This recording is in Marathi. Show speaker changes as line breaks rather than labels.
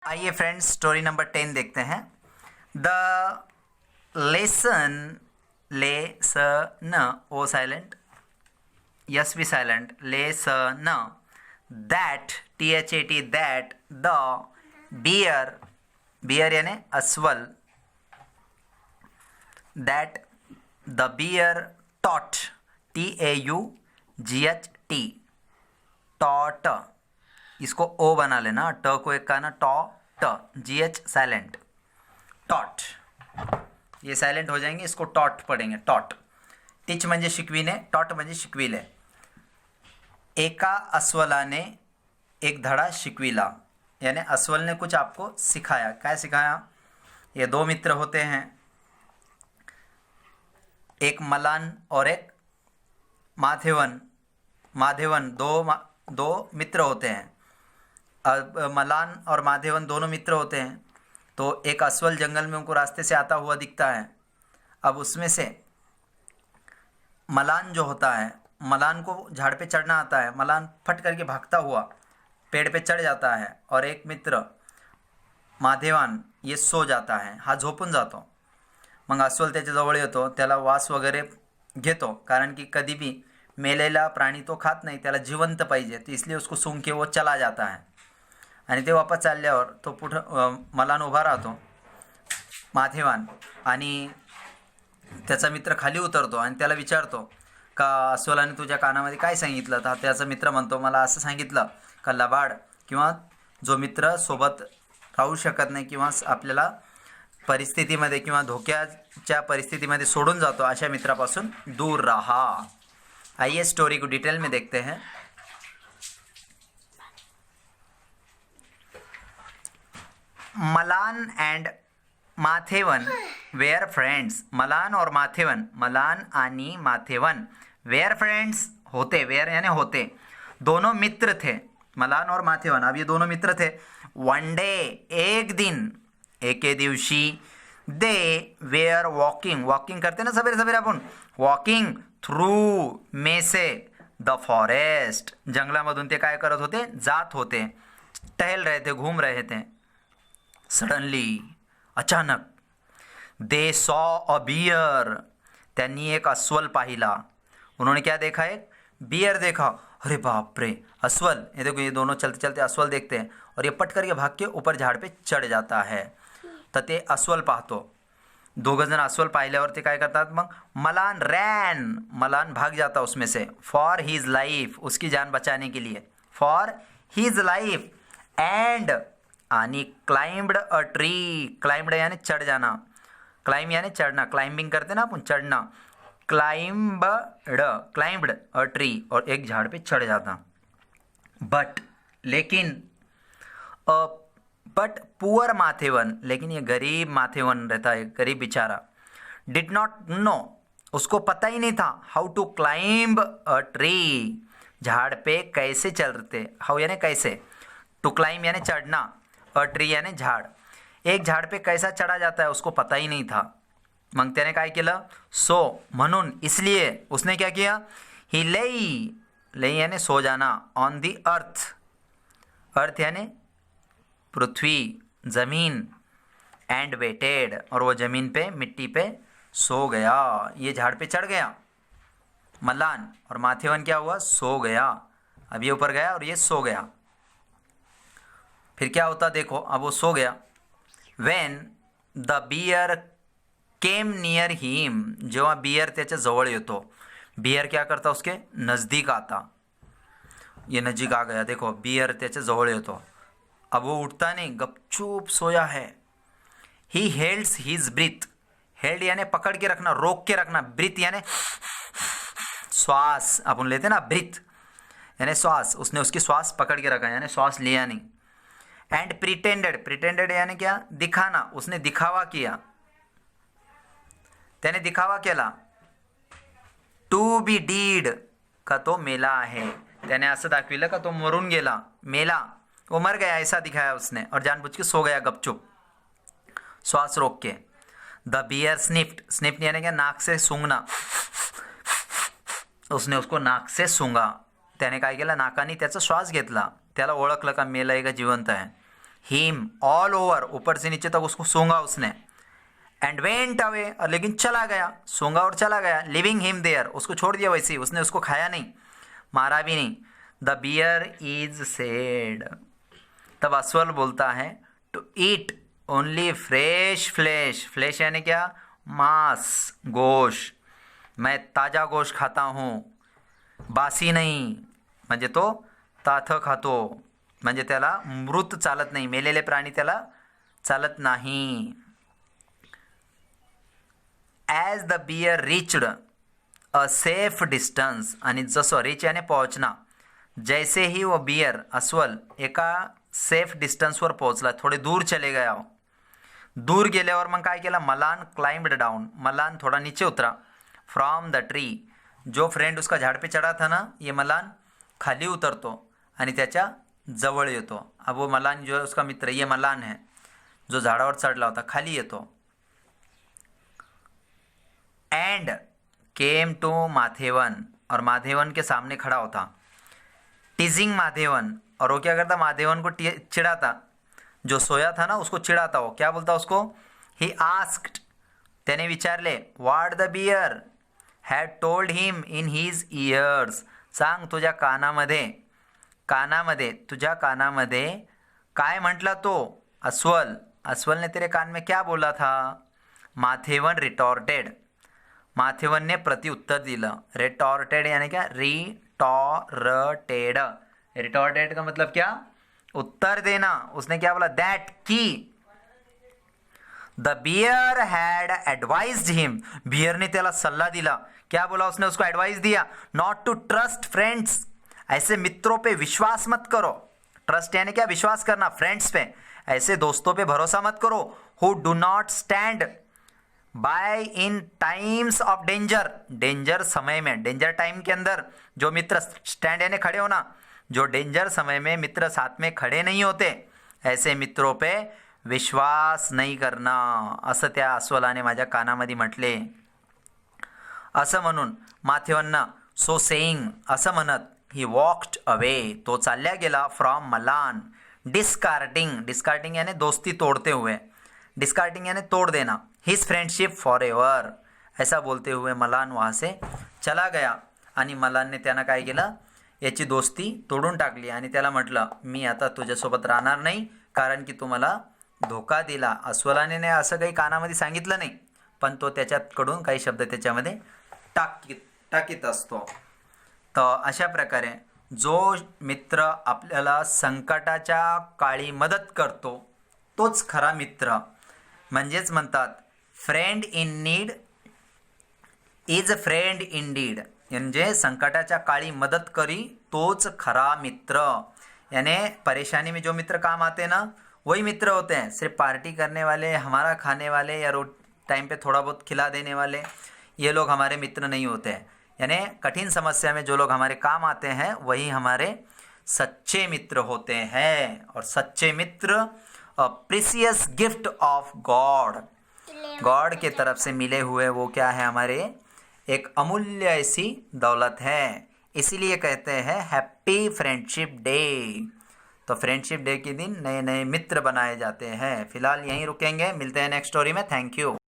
आइए फ्रेंड्स, स्टोरी नंबर 10 देखते हैं। The lesson, lesson, O silent, S भी silent, lesson, that, THAT, that, the bear, bear यानी अस्वल, that the bear taught, TAUGHT, टॉट, इसको ओ बना लेना, ट को एक का ना, टॉ ट, GH साइलेंट, टॉट, ये साइलेंट हो जाएंगे, इसको टॉट पढ़ेंगे, टॉट। टीच म्हणजे शिकविणे, टॉट म्हणजे शिकविले। एका अस्वलाने एक धडा शिकविला, यानी अस्वल ने कुछ आपको सिखाया। क्या सिखाया? ये दो मित्र होते हैं, एक मलान और एक माधेवन। माधेवन दो मित्र होते हैं। मलान और माधेवन दोनों मित्र होते हैं। तो एक अस्वल जंगल में उनको रास्ते से आता हुआ दिखता है। अब उसमें से मलान जो होता है, मलान को झाड़ पे चढ़ना आता है। मलान फट करके भागता हुआ पेड़ पे चढ़ जाता है और एक मित्र माधेवान ये सो जाता है, हा झोपून जातो। मग अस्वल त्याच्या जवळ येतो, त्याला वास वगैरे घेतो, कारण की कधी भी मेलेला प्राणी तो खात नाही, त्याला जिवंत पाहिजे, तो इसलिए उसको सूंघ के वो चला जाता है। आणि ते वापस चालल्यावर तो पुढं मलान उभा राहतो, माधेवान, आणि त्याचा मित्र खाली उतरतो आणि त्याला विचारतो का अस्वलाने तुझ्या कानामध्ये काय सांगितलं? तर त्याचा मित्र म्हणतो, मला असं सांगितलं का लबाड किंवा जो मित्र सोबत राहू शकत नाही किंवा आपल्याला परिस्थितीमध्ये किंवा धोक्याच्या परिस्थितीमध्ये सोडून जातो, अशा मित्रापासून दूर रहा। आइए स्टोरी को डिटेल में देखते हैं। मलान एंड माथेवन वेयर फ्रेंड्स। मलान और माथेवन, मलान आणि माथेवन वेयर फ्रेंड्स होते, वेयर यानी होते, दोनों मित्र थे, मलान और माथेवन। अब ये दोनों मित्र थे। वन डे, एक दिन, एके दिवशी, दे वेयर वॉकिंग, वॉकिंग करते ना सवेरे सवेरे आपण, वॉकिंग थ्रू, में से, द फॉरेस्ट, जंगलामधून ते काय करत होते? जात होते, टहल रहे थे, घूम रहे थे। सडनली, अचानक, दे सॉ अ बियर, त्यांनी एक अस्वल पाहिला। उन्होंने क्या देखा? एक बियर देखा। अरे बाप रे, अस्वल! ये देखो, ये दोनों चलते चलते अस्वल देखते हैं और ये पट करके भाग के ऊपर झाड पे चढ जाता है। तर ते अस्वल पाहतो। दोघं जण अस्वल पाहिल्यावर ते काय करतात? मग मलान रॅन, मलान भाग जाता उसमें से, फॉर हीज लाइफ, उसकी जान बचाने के लिए, फॉर हीज लाइफ, एंड, आणि क्लाइंब्ड अ ट्री, क्लाइंब्ड यानी चढ़ जाना, क्लाइंब यानी चढ़ना, क्लाइंबिंग करते ना अपन, चढ़ना, क्लाइंब्ड, क्लाइंब्ड अ ट्री, और एक झाड़ पे चढ़ जाता। बट, लेकिन, बट पुअर माथेवन, लेकिन ये गरीब माथेवन रहता है, गरीब बेचारा, डिड नॉट नो, उसको पता ही नहीं था, हाउ टू क्लाइंब अ ट्री, झाड़ पे कैसे चढ़ते, हाउ यानी कैसे, टू क्लाइंब यानी चढ़ना, अ ट्री यानी झाड़, एक झाड़ पे कैसा चढ़ा जाता है उसको पता ही नहीं था। मग त्याने काय केलं? सो, म्हणून, इसलिए उसने क्या किया? ही लेई, लेई यानी सो जाना, ऑन दी अर्थ, अर्थ यानी पृथ्वी, जमीन, एंड वेटेड, और वो जमीन पे, मिट्टी पे सो गया। ये झाड़ पे चढ़ गया मलान, और माथेवन क्या हुआ? सो गया। अब ये ऊपर गया और ये सो गया। फिर क्या होता देखो, अब वो सो गया। When the bear came near him, जेव्हा बियर त्याच्या जवळ येतो, बियर क्या करता? उसके नज़दीक आता, ये नजीक आ गया, देखो बियर त्याच्या जवळ येतो। अब वो उठता नहीं, गपचूप सोया है। ही हेल्ड्स हिज ब्रीथ, हेल्ड यानी पकड़ के रखना, रोक के रखना, ब्रीथ यानी श्वास, अपन लेते ना ब्रीथ यानी श्वास, उसने उसकी श्वास पकड़ के रखा यानी श्वास लिया नहीं। एंड प्रिटेंडेड, प्रिटेंडेड यानी क्या? दिखाना, उसने दिखावा किया, त्याने दिखावा केला। टू बी डीड, का तो मेला आहे, त्याने असं दाखविलं का तो मरून गेला, मेला, वो मर गया, ऐसा दिखाया उसने, और जानबूझ के सो गया गपचुप, श्वास रोक के। द बियर स्निफ्ड, स्निफ्ड यानी क्या? नाक से सूंघना, उसने उसको नाक से सूंघा, त्याने काय केलं? नाकाने त्याचा श्वास घेतला, त्याला ओळखलं का मेला आहे का जिवंत आहे। हिम ऑल ओवर, ऊपर से नीचे तक उसको सूंघा उसने. एंड वेंट अवे, और लेकिन चला गया, सूंघा और चला गया. लिविंग हिम देयर, उसको छोड़ दिया वैसे ही, उसने उसको खाया नहीं, मारा भी नहीं. द बियर इज सेड, तब अस्वल बोलता है to eat only fresh flesh. Flesh यानी क्या? मांस, गोश्त. मैं ताजा गोश्त खाता हूँ, बासी नाही. म्हणजे तो ताथं खातो, म्हणजे त्याला मृत चालत नाही, मेलेले प्राणी त्याला चालत नाही. As the bear reached a safe distance, आणि जसं रिच याने पोहोचना, जैसे ही वो बियर अस्वल एका सेफ डिस्टन्सवर पोहोचला, थोडे दूर चले गया. दूर गेल्यावर मग काय केलं? मलान क्लाइंब्ड डाउन, मलान थोड़ा नीचे उतरा. फ्रॉम द ट्री, जो फ्रेंड उसका झाड पे चढ़ा था ना, ये मलान खाली उतरतो आणि त्याच्या जवळ येतो. अब वो मलान जो है उसका मित्र, ये मलान है जो झाडावर चढला होता, खाली येतो. एंड केम टू माथेवन, और माधेवन के सामने खड़ा होता. टीजिंग माधेवन, और वो क्या करता? माधेवन को चिढ़ाता. जो सोया था ना उसको चिढ़ाता. हो क्या बोलता उसको? ही आस्क्ड, त्याने विचारले, what the bear had told him in his ears. सांग तुझ्या कानामध्ये, कानामध्ये, तुझ्या कानामध्ये काय म्हटला तो अस्वल? अस्वल ने तेरे कान में क्या बोला था? माथेवन रिटॉर्टेड, माथेवन ने प्रति उत्तर दिलं. रिटॉर्टेड यानी क्या? रिटॉर्टेड. रिटॉर्टेड का मतलब क्या? उत्तर देना. उसने क्या बोला? दैट की the bear had advised him, bear ने त्याला सल्ला दिला. क्या बोला उसने? उसको एडवाइस दिया, नॉट टू ट्रस्ट फ्रेंड्स, ऐसे मित्रों पे विश्वास मत करो. ट्रस्ट यानी क्या? विश्वास करना. फ्रेंड्स पे, ऐसे दोस्तों पे भरोसा मत करो. Who do not stand by in times of danger, danger समय में, डेंजर टाइम के अंदर जो मित्र स्टैंड यानी खड़े होना, जो डेंजर समय में मित्र साथ में खड़े नहीं होते, ऐसे मित्रों पे विश्वास नाही करना, असं त्या अस्वलाने माझ्या कानामध्ये म्हटले. असं म्हणून माथेवनना, सो सेईंग, असं म्हणत, ही वॉक्ड अवे, तो चालल्या गेला. फ्रॉम मलान, डिस्कार्टिंग, डिस्कार्टिंग यानी दोस्ती तोड़ते हुए, डिस्कार्टिंग यानी तोड़ देना. हिज फ्रेंडशिप फॉर एवर, ऐसा बोलते हुए मलान वहाँ से चला गया. आणि मलानने त्यानं काय केलं? याची दोस्ती तोडून टाकली आणि त्याला म्हटलं, मी आता तुझ्यासोबत राहणार नाही, कारण की तू मला धोका दिला. अस्वलाने असं काही कानामध्ये सांगितलं नाही, पण तो त्याच्याकडून काही शब्द त्याच्यामध्ये टाकीत असतो. तर अशा प्रकारे जो मित्र आपल्याला संकटाच्या काळी मदत करतो तोच खरा मित्र. म्हणजेच म्हणतात friend in need is friend in deed, म्हणजे संकटाच्या काळी मदत करी तोच खरा मित्र. यानी परेशानी में जो मित्र काम आते ना वही मित्र होते हैं. सिर्फ पार्टी करने वाले, हमारा खाने वाले या टाइम पे थोड़ा बहुत खिला देने वाले, ये लोग हमारे मित्र नहीं होते हैं. यानी कठिन समस्या में जो लोग हमारे काम आते हैं वही हमारे सच्चे मित्र होते हैं. और सच्चे मित्र a precious gift of God, God के तरफ से मिले हुए वो क्या है? हमारे एक अमूल्य ऐसी दौलत है. इसीलिए कहते हैं हैप्पी फ्रेंडशिप डे. तो फ्रेंडशिप डे के दिन नए नए मित्र बनाए जाते हैं. फिलहाल यहीं रुकेंगे, मिलते हैं नेक्स्ट स्टोरी में. Thank you.